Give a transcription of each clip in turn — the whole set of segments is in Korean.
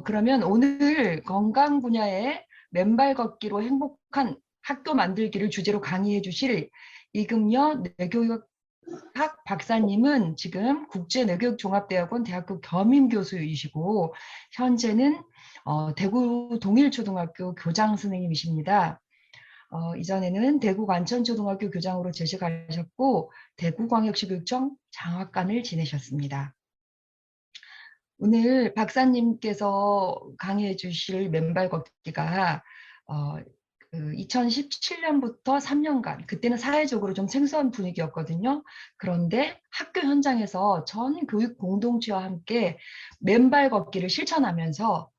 그러면 오늘 건강 분야의 맨발 걷기로 행복한 학교 만들기를 주제로 강의해 주실 이금여 뇌교육학 박사님은 지금 국제뇌교육종합대학원 대학교 겸임교수이시고 현재는 대구 동일초등학교 교장 선생님이십니다. 이전에는 대구 관천초등학교 교장으로 재직하셨고 대구광역시교육청 장학관을 지내셨습니다. 오늘 박사님께서 강의해 주실 맨발 걷기가 2017년부터 3년간, 그때는 사회적으로 좀 생소한 분위기였거든요. 그런데 학교 현장에서 전 교육 공동체와 함께 맨발 걷기를 실천하면서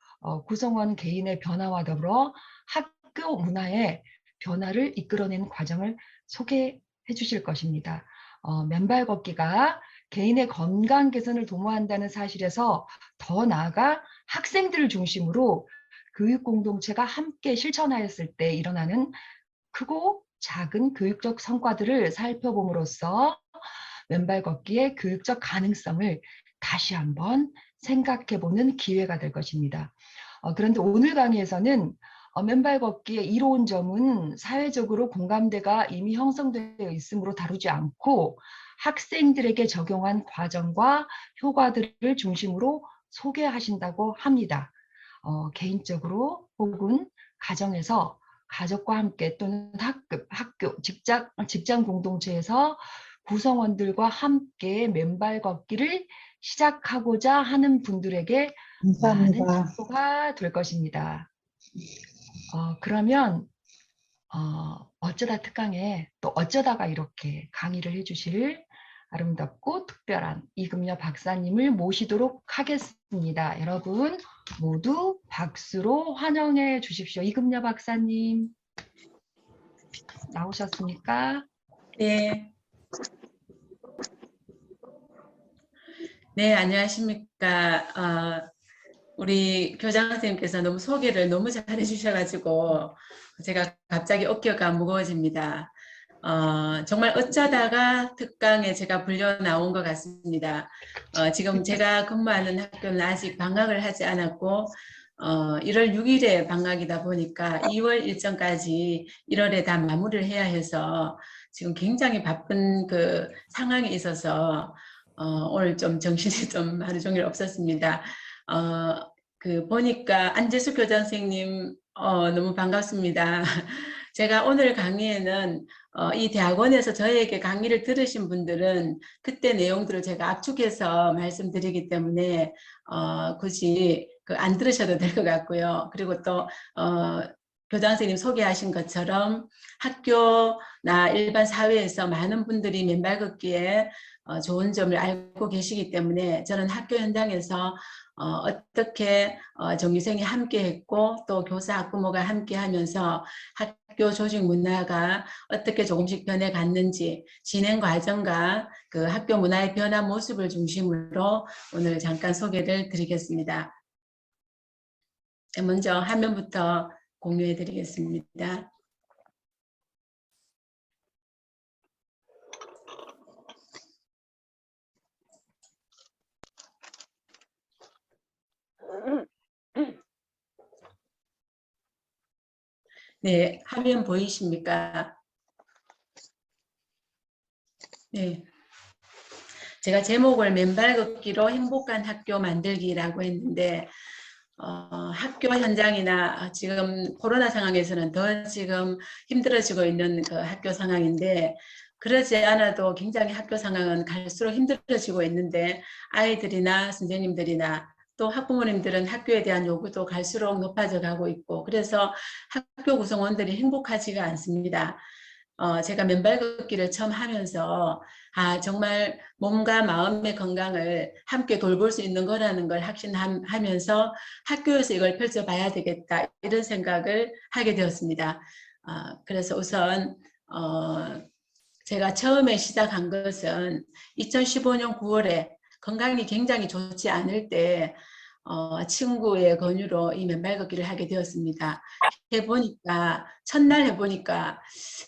구성원 개인의 변화와 더불어 학교 문화의 변화를 이끌어내는 과정을 소개해 주실 것입니다. 맨발 걷기가 개인의 건강 개선을 도모한다는 사실에서 더 나아가 학생들을 중심으로 교육 공동체가 함께 실천하였을 때 일어나는 크고 작은 교육적 성과들을 살펴봄으로써 맨발 걷기의 교육적 가능성을 다시 한번 생각해보는 기회가 될 것입니다. 그런데 오늘 강의에서는 맨발 걷기의 이로운 점은 사회적으로 공감대가 이미 형성되어 있으므로 다루지 않고 학생들에게 적용한 과정과 효과들을 중심으로 소개하신다고 합니다. 개인적으로 혹은 가정에서 가족과 함께 또는 학교, 직장 공동체에서 구성원들과 함께 맨발 걷기를 시작하고자 하는 분들에게 많은 감사합니다. 참고가 될 것입니다. 그러면 어쩌다 특강에 또 어쩌다가 이렇게 강의를 해주실 아름답고 특별한 이금여 박사님을 모시도록 하겠습니다. 여러분 모두 박수로 환영해 주십시오. 이금여 박사님 나오셨습니까? 네. 네, 안녕하십니까. 우리 교장 선생님께서 너무 소개를 너무 잘해 주셔가지고 제가 갑자기 어깨가 무거워집니다. 정말 어쩌다가 특강에 제가 불려 나온 것 같습니다. 지금 제가 근무하는 학교는 아직 방학을 하지 않았고 1월 6일에 방학이다 보니까 2월 일정까지 1월에 다 마무리를 해야 해서 지금 굉장히 바쁜 그 상황에 있어서 오늘 좀 정신이 좀 하루 종일 없었습니다. 보니까 안재수 교장 선생님 너무 반갑습니다. 제가 오늘 강의에는 이 대학원에서 저에게 강의를 들으신 분들은 그때 내용들을 제가 압축해서 말씀드리기 때문에 굳이 안 들으셔도 될 것 같고요. 그리고 또 교장 선생님 소개하신 것처럼 학교나 일반 사회에서 많은 분들이 맨발 걷기에 좋은 점을 알고 계시기 때문에 저는 학교 현장에서 어떻게 정규생이 함께 했고 또 교사 학부모가 함께 하면서 학교 조직 문화가 어떻게 조금씩 변해 갔는지 진행 과정과 그 학교 문화의 변화 모습을 중심으로 오늘 잠깐 소개를 드리겠습니다. 먼저 화면부터 공유해 드리겠습니다. 네, 화면 보이십니까? 네. 제가 제목을 맨발 걷기로 행복한 학교 만들기라고 했는데 학교 현장이나 지금 코로나 상황에서는 더 지금 힘들어지고 있는 그 학교 상황인데 그러지 않아도 굉장히 학교 상황은 갈수록 힘들어지고 있는데 아이들이나 선생님들이나 또 학부모님들은 학교에 대한 요구도 갈수록 높아져 가고 있고 그래서 학교 구성원들이 행복하지가 않습니다. 제가 맨발 걷기를 처음 하면서 정말 몸과 마음의 건강을 함께 돌볼 수 있는 거라는 걸 확신하면서 학교에서 이걸 펼쳐봐야 되겠다 이런 생각을 하게 되었습니다. 그래서 우선 제가 처음에 시작한 것은 2015년 9월에 건강이 굉장히 좋지 않을 때 친구의 권유로 이 맨발 걷기를 하게 되었습니다. 해보니까 첫날 해보니까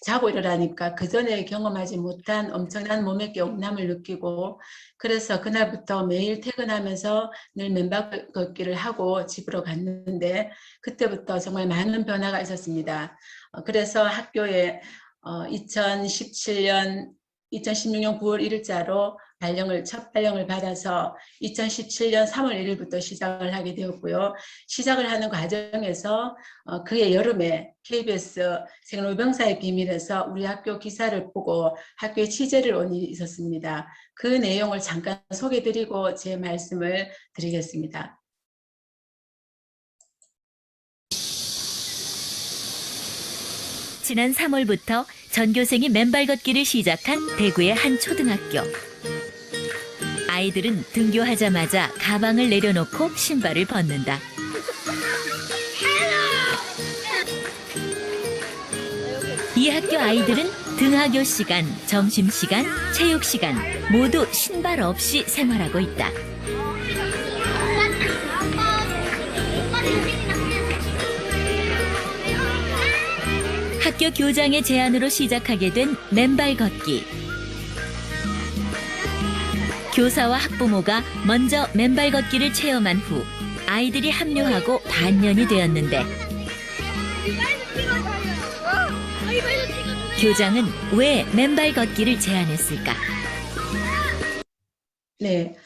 자고 일어나니까 그 전에 경험하지 못한 엄청난 몸의 개운함을 느끼고 그래서 그날부터 매일 퇴근하면서 늘 맨발 걷기를 하고 집으로 갔는데 그때부터 정말 많은 변화가 있었습니다. 그래서 학교에 2016년 9월 1일자로 첫 발령을 받아서 2017년 3월 1일부터 시작을 하게 되었고요. 시작을 하는 과정에서 그해 여름에 KBS 생로병사의 비밀에서 우리 학교 기사를 보고 학교에 취재를 온 일이 있었습니다. 그 내용을 잠깐 소개드리고 제 말씀을 드리겠습니다. 지난 3월부터 전교생이 맨발 걷기를 시작한 대구의 한 초등학교. 아이들은 등교하자마자 가방을 내려놓고 신발을 벗는다. 이 학교 아이들은 등하교 시간, 점심시간, 체육시간 모두 신발 없이 생활하고 있다. 학교 교장의 제안으로 시작하게 된 맨발 걷기. 교사와 학부모가 먼저 맨발 걷기를 체험한 후 아이들이 합류하고 반년이 되었는데 교장은 왜 맨발 걷기를 제안했을까? 네,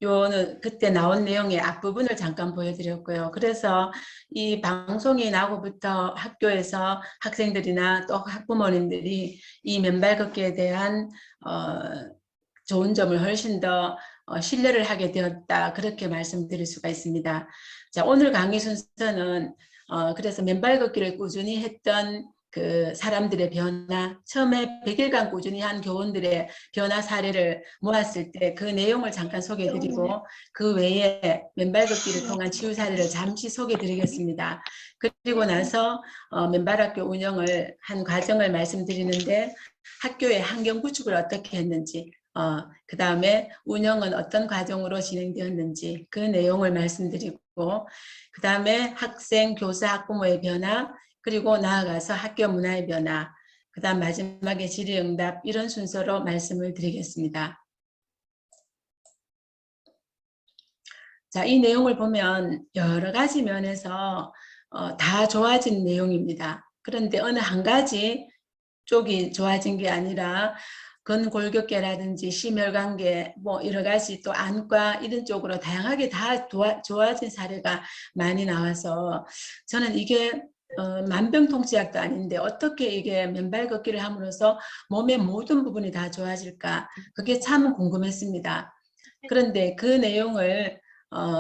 요는 그때 나온 내용의 앞부분을 잠깐 보여드렸고요. 그래서 이 방송이 나고부터 학교에서 학생들이나 또 학부모님들이 이 맨발 걷기에 대한 좋은 점을 훨씬 더 신뢰를 하게 되었다. 그렇게 말씀드릴 수가 있습니다. 자, 오늘 강의 순서는 그래서 맨발 걷기를 꾸준히 했던 그 사람들의 변화, 처음에 100일간 꾸준히 한 교원들의 변화 사례를 모았을 때 그 내용을 잠깐 소개해드리고 그 외에 맨발 걷기를 통한 치유 사례를 잠시 소개해드리겠습니다. 그리고 나서 맨발학교 운영을 한 과정을 말씀드리는데 학교의 환경 구축을 어떻게 했는지 그 다음에 운영은 어떤 과정으로 진행되었는지 그 내용을 말씀드리고 그 다음에 학생, 교사, 학부모의 변화 그리고 나아가서 학교 문화의 변화 그 다음 마지막에 질의응답 이런 순서로 말씀을 드리겠습니다. 자, 이 내용을 보면 여러 가지 면에서 다 좋아진 내용입니다. 그런데 어느 한 가지 쪽이 좋아진 게 아니라 근골격계라든지 심혈관계 뭐 여러 가지 또 안과 이런 쪽으로 다양하게 다 좋아진 사례가 많이 나와서 저는 이게 만병통치약도 아닌데 어떻게 이게 맨발 걷기를 함으로써 몸의 모든 부분이 다 좋아질까 그게 참 궁금했습니다. 그런데 그 내용을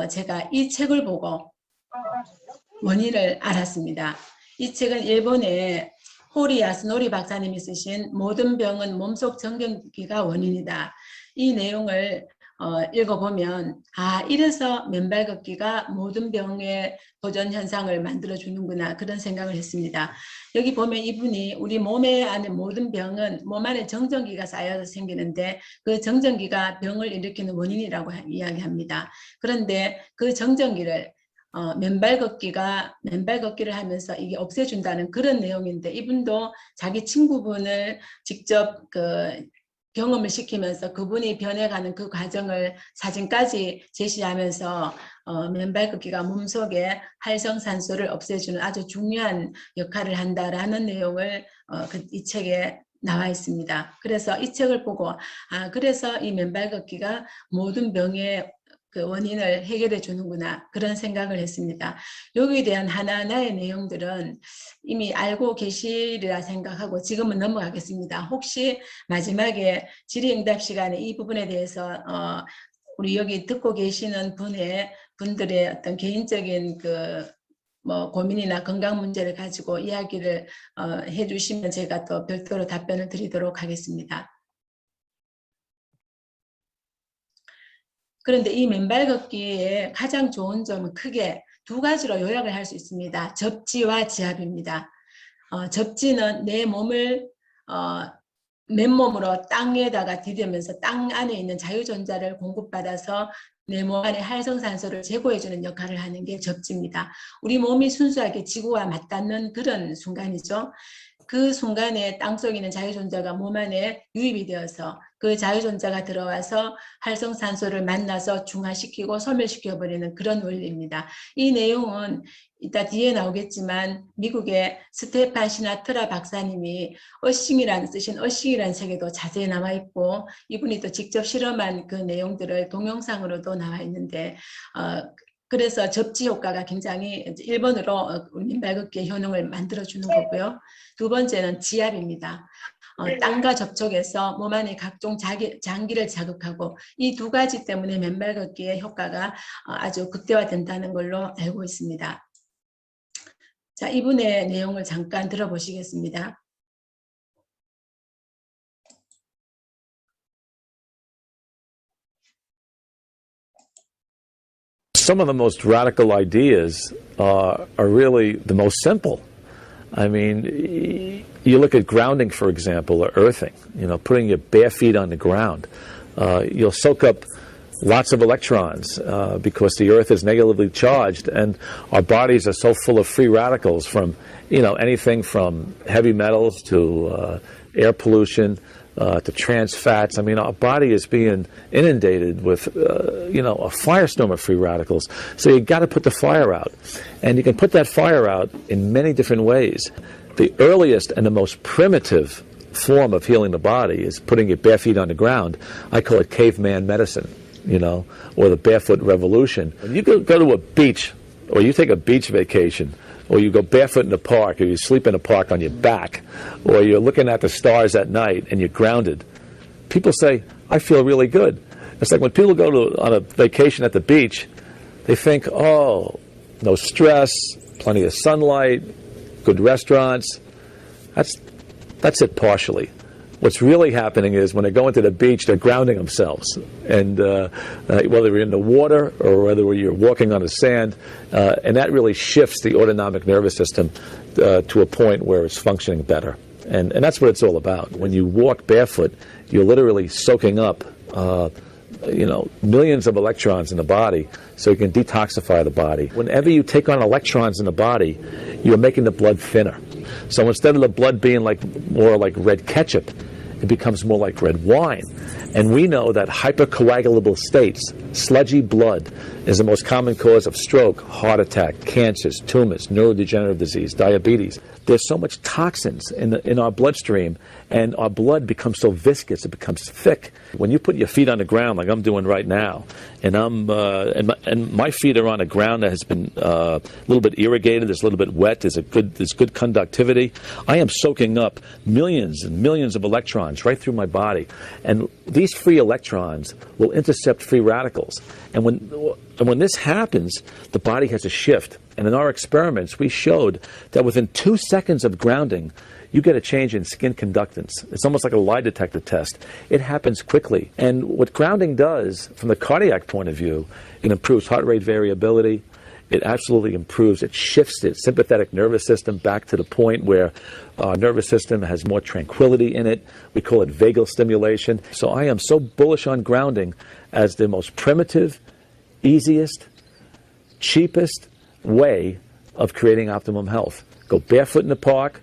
제가 이 책을 보고 원인을 알았습니다. 이 책은 일본의 호리 야스노리 박사님이 쓰신 모든 병은 몸속 정전기가 원인이다. 이 내용을 읽어보면 이래서 맨발 걷기가 모든 병의 도전 현상을 만들어주는구나 그런 생각을 했습니다. 여기 보면 이분이 우리 몸에 안에 모든 병은 몸 안에 정전기가 쌓여서 생기는데 그 정전기가 병을 일으키는 원인이라고 이야기합니다. 그런데 그 정전기를 맨발 걷기를 하면서 이게 없애준다는 그런 내용인데 이분도 자기 친구분을 직접 경험을 시키면서 그분이 변해가는 그 과정을 사진까지 제시하면서 맨발 걷기가 몸속에 활성산소를 없애주는 아주 중요한 역할을 한다라는 내용을 이 책에 나와 있습니다. 그래서 이 책을 보고 그래서 이 맨발 걷기가 모든 병의 그 원인을 해결해 주는구나 그런 생각을 했습니다. 여기에 대한 하나하나의 내용들은 이미 알고 계시리라 생각하고 지금은 넘어가겠습니다. 혹시 마지막에 질의응답 시간에 이 부분에 대해서 우리 여기 듣고 계시는 분들의 어떤 개인적인 뭐 고민이나 건강 문제를 가지고 이야기를 해주시면 제가 또 별도로 답변을 드리도록 하겠습니다. 그런데 이 맨발 걷기의 가장 좋은 점은 크게 두 가지로 요약을 할 수 있습니다. 접지와 지압입니다. 접지는 내 몸을 맨몸으로 땅에다가 디디면서 땅 안에 있는 자유전자를 공급받아서 내 몸 안에 활성산소를 제고해주는 역할을 하는 게 접지입니다. 우리 몸이 순수하게 지구와 맞닿는 그런 순간이죠. 그 순간에 땅속에 있는 자유존재가 몸 안에 유입이 되어서 그 자유존재가 들어와서 활성산소를 만나서 중화시키고 소멸시켜버리는 그런 원리입니다. 이 내용은 이따 뒤에 나오겠지만 미국의 스테판 시나트라 박사님이 쓰신 어싱이라는 책에도 자세히 나와 있고, 이분이 또 직접 실험한 그 내용들을 동영상으로도 나와 있는데, 그래서 접지 효과가 굉장히 1번으로 민발걷기의 효능을 만들어주는 거고요. 두 번째는 지압입니다. 땅과 접촉해서 몸 안에 각종 장기를 자극하고, 이 두 가지 때문에 맨발걷기의 효과가 아주 극대화된다는 걸로 알고 있습니다. 자, 이분의 내용을 잠깐 들어보시겠습니다. Some of the most radical ideas are really the most simple. I mean, you look at grounding, for example, or earthing, you know, putting your bare feet on the ground. You'll soak up lots of electrons because the earth is negatively charged, and our bodies are so full of free radicals from, you know, anything from heavy metals to air pollution, to trans fats. I mean, our body is being inundated with, you know, a firestorm of free radicals. So you got to put the fire out. And you can put that fire out in many different ways. The earliest and the most primitive form of healing the body is putting your bare feet on the ground. I call it caveman medicine, you know, or the barefoot revolution. When you go to a beach, or you take a beach vacation, or you go barefoot in the park, or you sleep in a park on your back, or you're looking at the stars at night and you're grounded, people say, I feel really good. It's like when people go on a vacation at the beach, they think, oh, no stress, plenty of sunlight, good restaurants. That's it partially. What's really happening is when they go into the beach, they're grounding themselves. And whether you're in the water or whether you're walking on the sand, and that really shifts the autonomic nervous system to a point where it's functioning better. And that's what it's all about. When you walk barefoot, you're literally soaking up you know, millions of electrons in the body so you can detoxify the body. Whenever you take on electrons in the body, you're making the blood thinner. So instead of the blood being more like red ketchup, it becomes more like red wine. And we know that hypercoagulable states, sludgy blood, is the most common cause of stroke, heart attack, cancers, tumors, neurodegenerative disease, diabetes. There's so much toxins in our bloodstream, and our blood becomes so viscous, it becomes thick. When you put your feet on the ground, like I'm doing right now, and and my feet are on a ground that has been a little bit irrigated, it's a little bit wet, there's good conductivity. I am soaking up millions and millions of electrons right through my body, and these free electrons will intercept free radicals. And when this happens, the body has a shift. And in our experiments, we showed that within 2 seconds of grounding, you get a change in skin conductance. It's almost like a lie detector test. It happens quickly. And what grounding does, from the cardiac point of view, it improves heart rate variability. It absolutely improves, it shifts the sympathetic nervous system back to the point where our nervous system has more tranquility in it. We call it vagal stimulation. So I am so bullish on grounding as the most primitive, easiest, cheapest way of creating optimum health. Go barefoot in the park,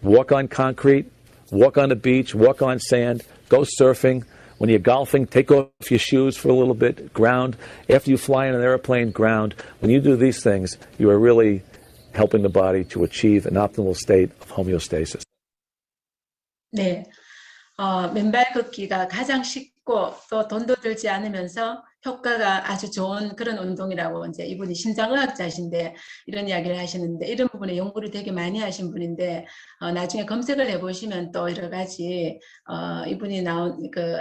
walk on concrete, walk on the beach, walk on sand, go surfing. When you're golfing, take off your shoes for a little bit, ground. After you fly in an airplane, ground. When you do these things, you are really helping the body to achieve an optimal state of homeostasis. 네, 맨발 걷기가 가장 쉽고 또 돈도 들지 않으면서 효과가 아주 좋은 그런 운동이라고 이제 이분이 심장의학자신데 이런 이야기를 하시는데, 이런 부분에 연구를 되게 많이 하신 분인데 나중에 검색을 해보시면 또 여러 가지 이분이 나온 그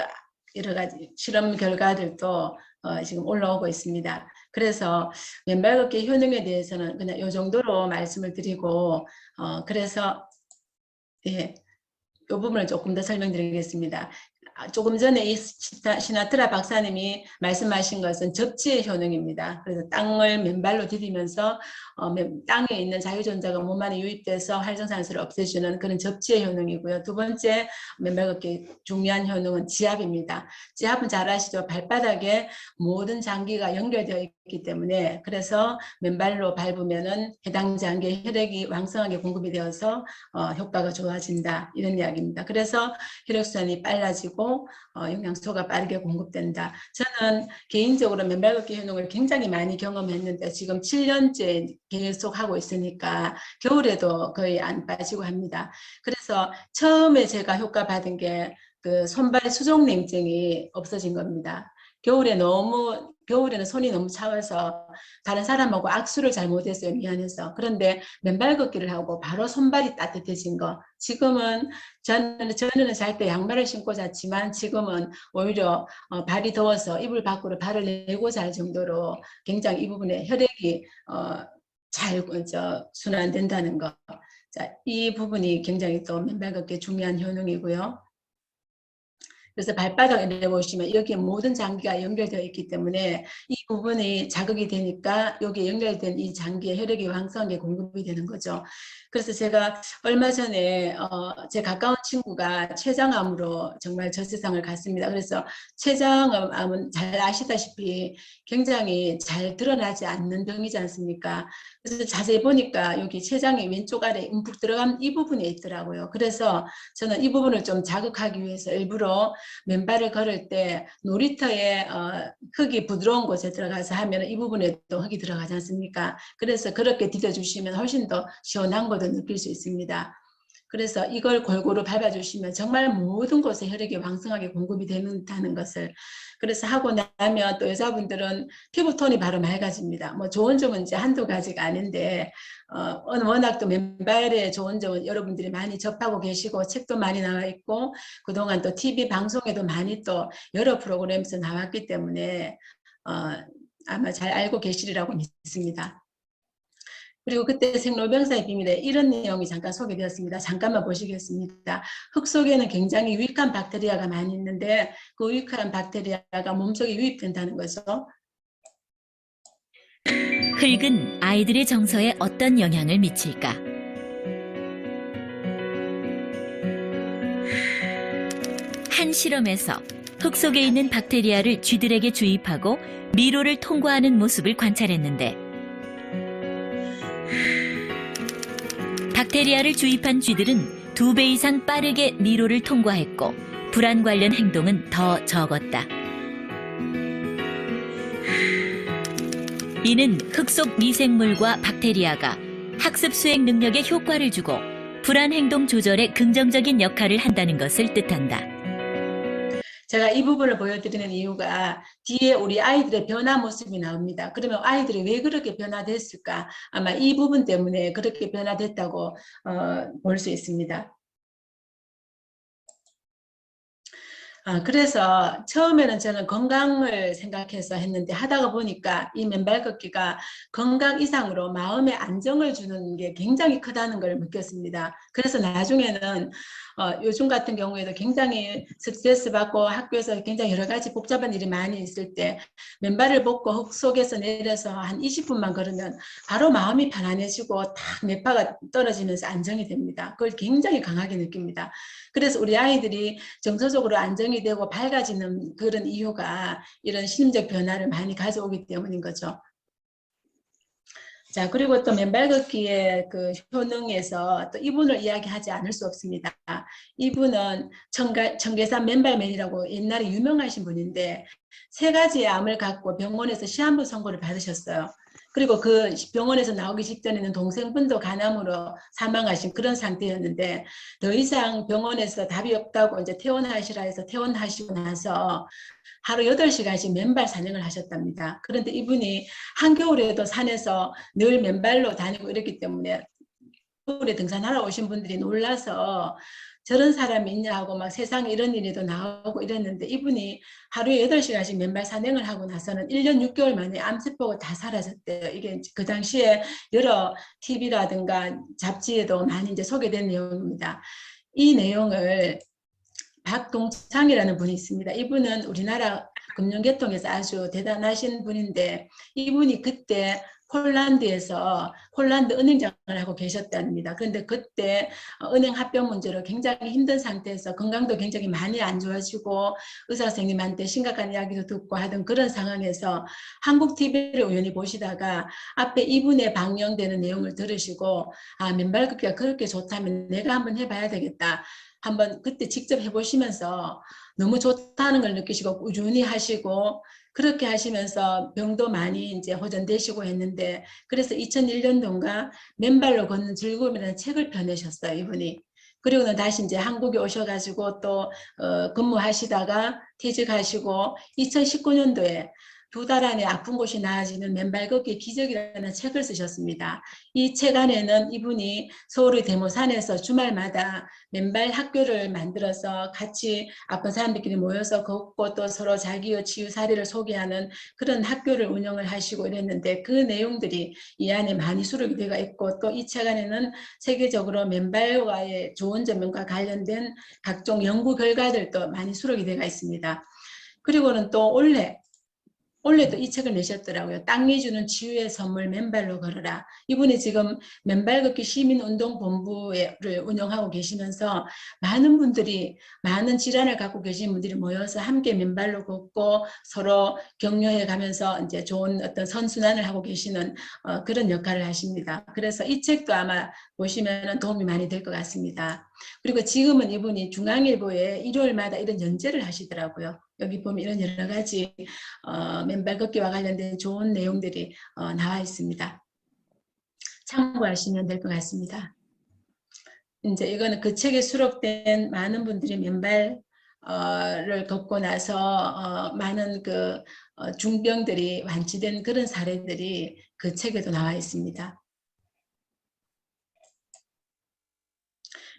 여러 가지 실험 결과들도 지금 올라오고 있습니다. 그래서 맨발 걷기 효능에 대해서는 그냥 이 정도로 말씀을 드리고 그래서 예, 이 부분을 조금 더 설명드리겠습니다. 조금 전에 이 시나트라 박사님이 말씀하신 것은 접지의 효능입니다. 그래서 땅을 맨발로 디디면서 땅에 있는 자유전자가 몸 안에 유입돼서 활성산소를 없애주는 그런 접지의 효능이고요. 두 번째 맨발 걷기 중요한 효능은 지압입니다. 지압은 잘 아시죠? 발바닥에 모든 장기가 연결되어 있기 때문에, 그래서 맨발로 밟으면은 해당 장기에 혈액이 왕성하게 공급이 되어서 효과가 좋아진다, 이런 이야기입니다. 그래서 혈액순환이 빨라지고 영양소가 빠르게 공급된다. 저는 개인적으로 맨발 걷기 효능을 굉장히 많이 경험했는데 지금 7년째 계속 하고 있으니까 겨울에도 거의 안 빠지고 합니다. 그래서 처음에 제가 효과 받은 게 그 손발 수족냉증이 없어진 겁니다. 겨울에는 손이 너무 차워서 다른 사람하고 악수를 잘 못했어요. 미안해서. 그런데 맨발 걷기를 하고 바로 손발이 따뜻해진 거. 지금은 저는 잘 때 양말을 신고 잤지만 지금은 오히려 발이 더워서 이불 밖으로 발을 내고 잘 정도로 굉장히 이 부분에 혈액이 잘 순환된다는 거. 자, 이 부분이 굉장히 또 맨발 걷기에 중요한 효능이고요. 그래서 발바닥에 보시면 여기에 모든 장기가 연결되어 있기 때문에 이 부분이 자극이 되니까 여기에 연결된 이 장기에 혈액이 왕성하게 공급이 되는 거죠. 그래서 제가 얼마 전에 제 가까운 친구가 췌장암으로 정말 저 세상을 갔습니다. 그래서 췌장암은 잘 아시다시피 굉장히 잘 드러나지 않는 병이지 않습니까? 그래서 자세히 보니까 여기 췌장이 왼쪽 아래 움푹 들어간 이 부분에 있더라고요. 그래서 저는 이 부분을 좀 자극하기 위해서 일부러 맨발을 걸을 때 놀이터에 흙이 부드러운 곳에 들어가서 하면 이 부분에 또 흙이 들어가지 않습니까? 그래서 그렇게 디뎌주시면 훨씬 더 시원한 것도 느낄 수 있습니다. 그래서 이걸 골고루 밟아주시면 정말 모든 곳에 혈액이 왕성하게 공급이 된다는 것을, 그래서 하고 나면 또 여자분들은 피부톤이 바로 맑아집니다. 뭐 좋은 점은 이제 한두 가지가 아닌데 워낙 또 맨발의 좋은 점은 여러분들이 많이 접하고 계시고 책도 많이 나와 있고 그동안 또 TV 방송에도 많이 또 여러 프로그램에서 나왔기 때문에 아마 잘 알고 계시리라고 믿습니다. 그리고 그때 생로병사의 비밀에 이런 내용이 잠깐 소개되었습니다. 잠깐만 보시겠습니다. 흙 속에는 굉장히 유익한 박테리아가 많이 있는데 그 유익한 박테리아가 몸속에 유입된다는 거죠. 흙은 아이들의 정서에 어떤 영향을 미칠까? 한 실험에서 흙 속에 있는 박테리아를 쥐들에게 주입하고 미로를 통과하는 모습을 관찰했는데 박테리아를 주입한 쥐들은 2배 이상 빠르게 미로를 통과했고 불안 관련 행동은 더 적었다. 이는 흙 속 미생물과 박테리아가 학습 수행 능력에 효과를 주고 불안 행동 조절에 긍정적인 역할을 한다는 것을 뜻한다. 제가 이 부분을 보여드리는 이유가 뒤에 우리 아이들의 변화 모습이 나옵니다. 그러면 아이들이 왜 그렇게 변화됐을까? 아마 이 부분 때문에 그렇게 변화됐다고 볼 수 있습니다. 그래서 처음에는 저는 건강을 생각해서 했는데 하다가 보니까 이 맨발 걷기가 건강 이상으로 마음의 안정을 주는 게 굉장히 크다는 걸 느꼈습니다. 그래서 나중에는 요즘 같은 경우에도 굉장히 스트레스 받고 학교에서 굉장히 여러 가지 복잡한 일이 많이 있을 때 맨발을 벗고 흙 속에서 내려서 한 20분만 걸으면 바로 마음이 편안해지고 딱 뇌파가 떨어지면서 안정이 됩니다. 그걸 굉장히 강하게 느낍니다. 그래서 우리 아이들이 정서적으로 안정이 되고 밝아지는 그런 이유가 이런 심리적 변화를 많이 가져오기 때문인 거죠. 자, 그리고 또 맨발 걷기의 그 효능에서 또 이분을 이야기하지 않을 수 없습니다. 이분은 청계산 맨발맨이라고 옛날에 유명하신 분인데 3가지의 암을 갖고 병원에서 시한부 선고를 받으셨어요. 그리고 그 병원에서 나오기 직전에는 동생분도 간암으로 사망하신 그런 상태였는데 더 이상 병원에서 답이 없다고 이제 퇴원하시라 해서 퇴원하시고 나서 하루 8시간씩 맨발 산행을 하셨답니다. 그런데 이분이 한겨울에도 산에서 늘 맨발로 다니고 이랬기 때문에 겨울에 등산하러 오신 분들이 놀라서 저런 사람이 있냐 하고 막 세상에 이런 일이도 나오고 이랬는데 이분이 하루에 8시간씩 맨발 산행을 하고 나서는 1년 6개월 만에 암세포가 다 사라졌대요. 이게 그 당시에 여러 TV라든가 잡지에도 많이 이제 소개된 내용입니다. 이 내용을 박동창이라는 분이 있습니다. 이분은 우리나라 금융계통에서 아주 대단하신 분인데 이분이 그때 폴란드 은행장을 하고 계셨답니다. 그런데 그때 은행 합병 문제로 굉장히 힘든 상태에서 건강도 굉장히 많이 안 좋아지고 의사 선생님한테 심각한 이야기도 듣고 하던 그런 상황에서 한국 TV를 우연히 보시다가 앞에 이분의 방영되는 내용을 들으시고 아, 맨발 걷기가 그렇게 좋다면 내가 한번 해봐야 되겠다. 한번 그때 직접 해보시면서 너무 좋다는 걸 느끼시고 꾸준히 하시고 그렇게 하시면서 병도 많이 이제 호전되시고 했는데 그래서 2001년도인가 맨발로 걷는 즐거움이라는 책을 펴내셨어요, 이분이. 그리고는 다시 이제 한국에 오셔가지고 또 근무하시다가 퇴직하시고 2019년도에 2달 안에 아픈 곳이 나아지는 맨발 걷기 기적이라는 책을 쓰셨습니다. 이 책 안에는 이분이 서울의 대모산에서 주말마다 맨발 학교를 만들어서 같이 아픈 사람들끼리 모여서 걷고 또 서로 자기의 치유 사례를 소개하는 그런 학교를 운영을 하시고 이랬는데 그 내용들이 이 안에 많이 수록이 되어 있고 또 이 책 안에는 세계적으로 맨발과의 좋은 점과 관련된 각종 연구 결과들도 많이 수록이 되어 있습니다. 그리고는 또 올해도 이 책을 내셨더라고요. 땅이 주는 치유의 선물 맨발로 걸어라. 이분이 지금 맨발 걷기 시민운동본부를 운영하고 계시면서 많은 분들이 많은 질환을 갖고 계신 분들이 모여서 함께 맨발로 걷고 서로 격려해 가면서 이제 좋은 어떤 선순환을 하고 계시는 그런 역할을 하십니다. 그래서 이 책도 아마 보시면 도움이 많이 될 것 같습니다. 그리고 지금은 이분이 중앙일보에 일요일마다 이런 연재를 하시더라고요. 여기 보면 이런 여러 가지 맨발 걷기와 관련된 좋은 내용들이 나와 있습니다. 참고하시면 될 것 같습니다. 이제 이거는 그 책에 수록된 많은 분들이 맨발을 걷고 나서 많은 그 중병들이 완치된 그런 사례들이 그 책에도 나와 있습니다.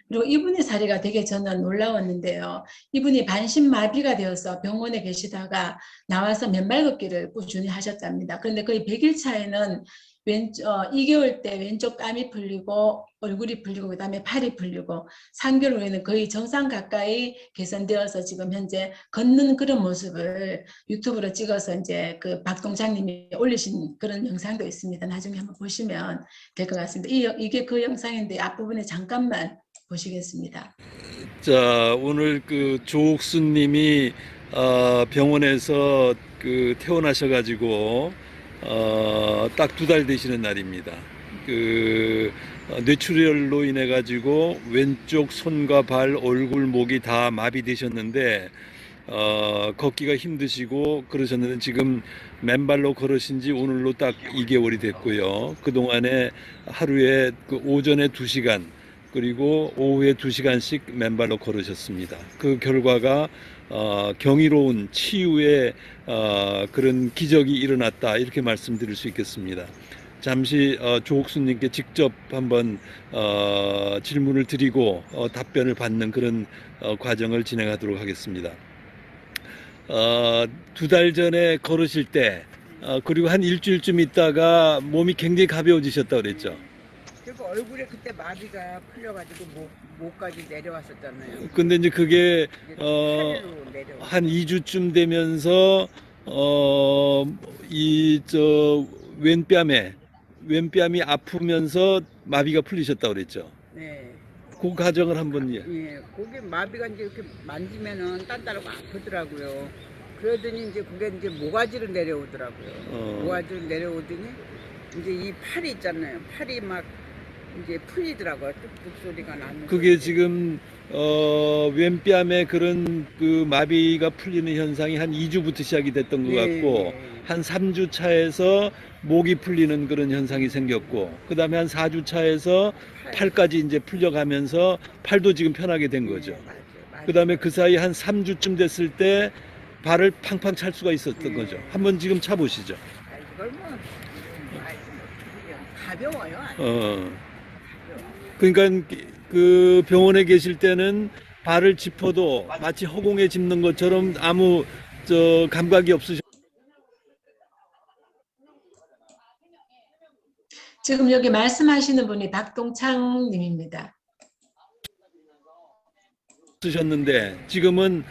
그리고 이분의 사례가 되게 저는 놀라웠는데요. 이분이 반신마비가 되어서 병원에 계시다가 나와서 맨발 걷기를 꾸준히 하셨답니다. 그런데 거의 100일 차에는 2개월 때 왼쪽 뺨이 풀리고 얼굴이 풀리고 그다음에 팔이 풀리고 3개월 후에는 거의 정상 가까이 개선되어서 지금 현재 걷는 그런 모습을 유튜브로 찍어서 이제 그 박동장님이 올리신 그런 영상도 있습니다. 나중에 한번 보시면 될 것 같습니다. 이게 그 영상인데 앞부분에 잠깐만 보시겠습니다. 자, 오늘 그 조옥수님이 병원에서 그 퇴원하셔가지고 딱 2달 되시는 날입니다. 그 뇌출혈로 인해 가지고 왼쪽 손과 발, 얼굴, 목이 다 마비되셨는데 걷기가 힘드시고 그러셨는데 지금 맨발로 걸으신 지 오늘로 딱 2개월이 됐고요. 그동안에 하루에 그 오전에 2시간 그리고 오후에 2시간씩 맨발로 걸으셨습니다. 그 결과가 경이로운 치유의 그런 기적이 일어났다 이렇게 말씀드릴 수 있겠습니다. 잠시 조옥수님께 직접 한번 질문을 드리고 답변을 받는 그런 과정을 진행하도록 하겠습니다. 2달 전에 걸으실 때 그리고 한 일주일쯤 있다가 몸이 굉장히 가벼워지셨다고 그랬죠. 그리고 얼굴에 그때 마비가 풀려가지고 목까지 내려왔었잖아요. 근데 이제 그게 이제 팔로 내려와. 한 2주쯤 되면서 왼뺨이 아프면서 마비가 풀리셨다고 그랬죠. 네. 그 과정을 한번 예. 거기 마비가 이제 이렇게 만지면은 딴따라고 아프더라고요. 그러더니 이제 그게 이제 모가지로 내려오더라고요. 모가지로 내려오더니 이제 이 팔이 있잖아요. 팔이 막 이제 풀리더라고요. 뚝뚝 소리가 나는. 그게 지금 왼뺨에 그런 그 마비가 풀리는 현상이 한 2주부터 시작이 됐던 것 같고 한 3주 차에서 목이 풀리는 그런 현상이 생겼고 그다음에 한 4주 차에서 팔까지 이제 풀려가면서 팔도 지금 편하게 된 거죠. 맞아요. 그다음에 그 사이 한 3주쯤 됐을 때 발을 팡팡 찰 수가 있었던 거죠. 한번 지금 차 보시죠. 이걸 뭐 가벼워요. 그러니까 그 병원에 계실 때는 발을 짚어도 마치 허공에 짚는 것처럼 아무 감각이 없으셨. 지금 여기 말씀하시는 분이 박동창 님입니다. 쓰셨는데 지금은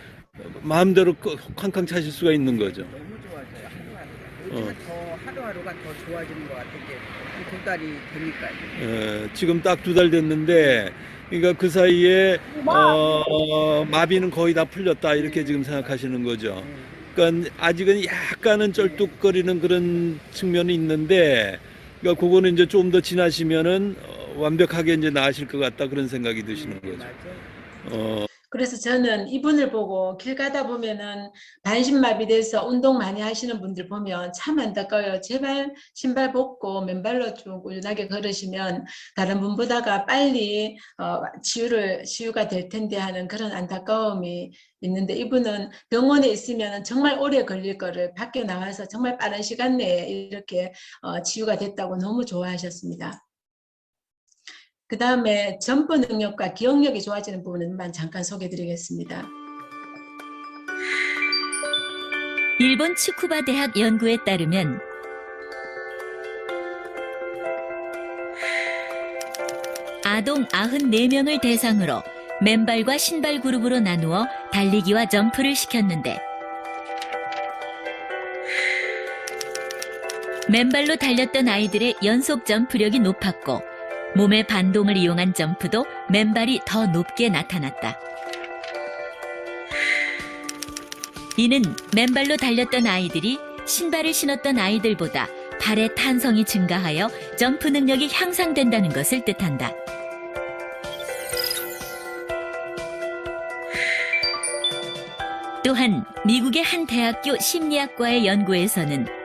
마음대로 쾅쾅 차실 수가 있는 거죠. 너무 좋아져요. 하루하루. 더 하루하루가 더 좋아지는 것 같은 게 한 2달이 되니까요. 지금 딱 2달 됐는데, 그러니까 그 사이에 마비는 거의 다 풀렸다 이렇게 지금 생각하시는 거죠. 그러니까 아직은 약간은 쩔뚝거리는 그런 측면이 있는데, 그러니까 그거는 이제 좀 더 지나시면은 완벽하게 이제 나으실 것 같다 그런 생각이 드시는 거죠. 맞아요. 그래서 저는 이분을 보고 길 가다 보면은 반신마비돼서 운동 많이 하시는 분들 보면 참 안타까워요. 제발 신발 벗고 맨발로 쭉 꾸준하게 걸으시면 다른 분보다가 빨리 치유가 될 텐데 하는 그런 안타까움이 있는데, 이분은 병원에 있으면 정말 오래 걸릴 거를 밖에 나와서 정말 빠른 시간 내에 이렇게 치유가 됐다고 너무 좋아하셨습니다. 그 다음에 점프 능력과 기억력이 좋아지는 부분만 잠깐 소개해 드리겠습니다. 일본 츠쿠바 대학 연구에 따르면 아동 94명을 대상으로 맨발과 신발 그룹으로 나누어 달리기와 점프를 시켰는데, 맨발로 달렸던 아이들의 연속 점프력이 높았고 몸의 반동을 이용한 점프도 맨발이 더 높게 나타났다. 이는 맨발로 달렸던 아이들이 신발을 신었던 아이들보다 발의 탄성이 증가하여 점프 능력이 향상된다는 것을 뜻한다. 또한 미국의 한 대학교 심리학과의 연구에서는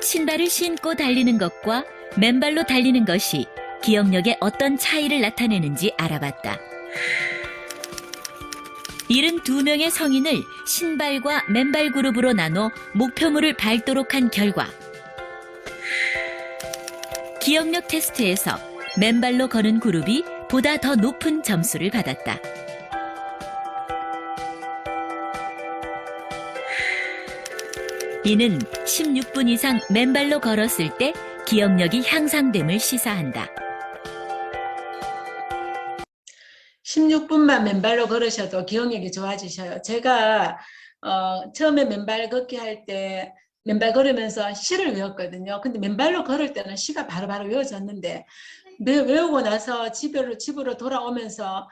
신발을 신고 달리는 것과 맨발로 달리는 것이 기억력에 어떤 차이를 나타내는지 알아봤다. 72명의 성인을 신발과 맨발 그룹으로 나눠 목표물을 밟도록 한 결과 기억력 테스트에서 맨발로 거는 그룹이 보다 더 높은 점수를 받았다. 이는 16분 이상 맨발로 걸었을 때 기억력이 향상됨을 시사한다. 16분만 맨발로 걸으셔도 기억력이 좋아지셔요. 제가 처음에 맨발 걷기 할 때 맨발 걸으면서 시를 외웠거든요. 근데 맨발로 걸을 때는 시가 바로바로 외워졌는데 외우고 나서 집으로 돌아오면서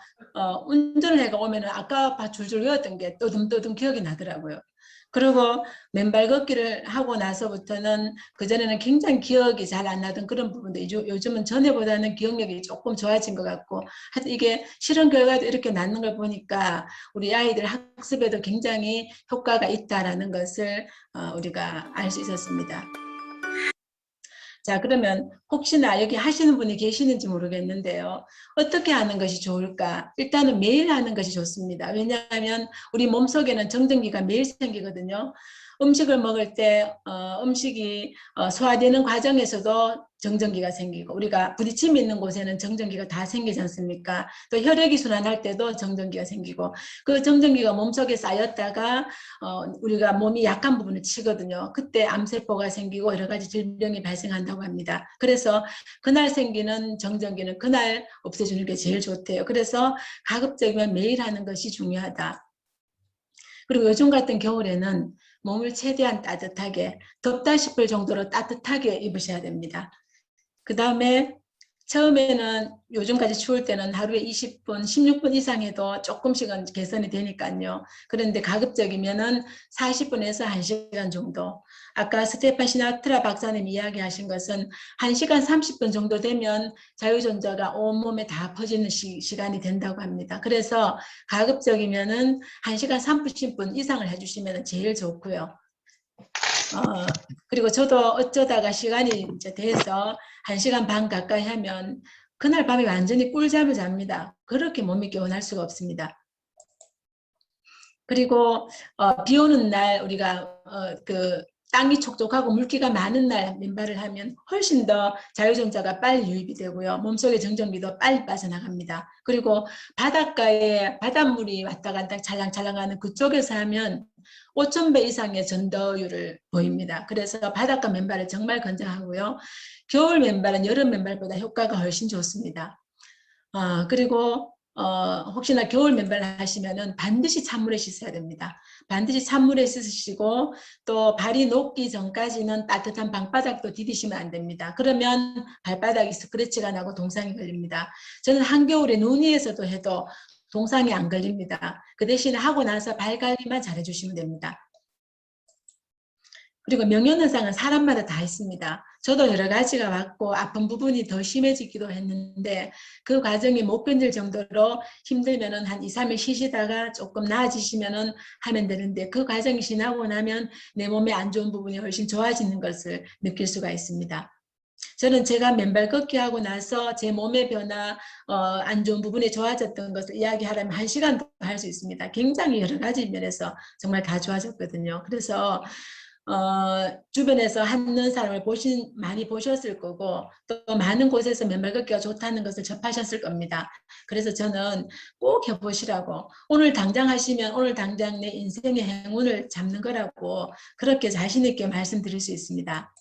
운전을 해가 오면은 아까 줄줄 외웠던 게 떠듬떠듬 기억이 나더라고요. 그리고 맨발 걷기를 하고 나서부터는 그전에는 굉장히 기억이 잘 안 나던 그런 부분도 요즘은 전에보다는 기억력이 조금 좋아진 것 같고, 하여튼 이게 실험 결과도 이렇게 나는 걸 보니까 우리 아이들 학습에도 굉장히 효과가 있다라는 것을 우리가 알 수 있었습니다. 자, 그러면 혹시나 여기 하시는 분이 계시는지 모르겠는데요. 어떻게 하는 것이 좋을까? 일단은 매일 하는 것이 좋습니다. 왜냐하면 우리 몸속에는 정전기가 매일 생기거든요. 음식을 먹을 때 음식이 소화되는 과정에서도 정전기가 생기고, 우리가 부딪힘이 있는 곳에는 정전기가 다 생기지 않습니까? 또 혈액이 순환할 때도 정전기가 생기고, 그 정전기가 몸속에 쌓였다가 우리가 몸이 약한 부분을 치거든요. 그때 암세포가 생기고 여러 가지 질병이 발생한다고 합니다. 그래서 그날 생기는 정전기는 그날 없애주는 게 제일 좋대요. 그래서 가급적이면 매일 하는 것이 중요하다. 그리고 요즘 같은 겨울에는 몸을 최대한 따뜻하게, 덥다 싶을 정도로 따뜻하게 입으셔야 됩니다. 그 다음에 처음에는 요즘까지 추울 때는 하루에 20분, 16분 이상 해도 조금씩은 개선이 되니까요. 그런데 가급적이면은 40분에서 1시간 정도. 아까 스테판 시나트라 박사님 이야기하신 것은 1시간 30분 정도 되면 자유전자가 온몸에 다 퍼지는 시간이 된다고 합니다. 그래서 가급적이면은 1시간 30분 이상을 해주시면 제일 좋고요. 그리고 저도 어쩌다가 시간이 이제 돼서 1시간 반 가까이 하면 그날 밤에 완전히 꿀잠을 잡니다. 그렇게 몸이 개운할 수가 없습니다. 그리고 비 오는 날 우리가 땅이 촉촉하고 물기가 많은 날 맨발을 하면 훨씬 더 자유전자가 빨리 유입이 되고요. 몸속의 정전기도 빨리 빠져나갑니다. 그리고 바닷가에 바닷물이 왔다 갔다 찰랑찰랑하는 그쪽에서 하면 5,000배 이상의 전도율을 보입니다. 그래서 바닷가 맨발을 정말 권장하고요. 겨울 맨발은 여름 맨발보다 효과가 훨씬 좋습니다. 그리고 혹시나 겨울 맨발을 하시면은 반드시 찬물에 씻어야 됩니다. 반드시 찬물에 씻으시고 또 발이 녹기 전까지는 따뜻한 방바닥도 디디시면 안 됩니다. 그러면 발바닥이 스크래치가 나고 동상이 걸립니다. 저는 한겨울에 눈 위에서도 해도 동상이 안 걸립니다. 그 대신에 하고 나서 발 관리만 잘 해주시면 됩니다. 그리고 명현현상은 사람마다 다 있습니다. 저도 여러 가지가 왔고 아픈 부분이 더 심해지기도 했는데 그 과정이 못 견딜 정도로 힘들면은 한 2, 3일 쉬시다가 조금 나아지시면은 하면 되는데 그 과정이 지나고 나면 내 몸에 안 좋은 부분이 훨씬 좋아지는 것을 느낄 수가 있습니다. 저는 제가 맨발 걷기 하고 나서 제 몸의 변화, 안 좋은 부분이 좋아졌던 것을 이야기하려면 1시간도 할 수 있습니다. 굉장히 여러 가지 면에서 정말 다 좋아졌거든요. 그래서 주변에서 하는 사람을 많이 보셨을 거고 또 많은 곳에서 맨발 걷기가 좋다는 것을 접하셨을 겁니다. 그래서 저는 꼭 해보시라고, 오늘 당장 하시면 오늘 당장 내 인생의 행운을 잡는 거라고 그렇게 자신 있게 말씀드릴 수 있습니다.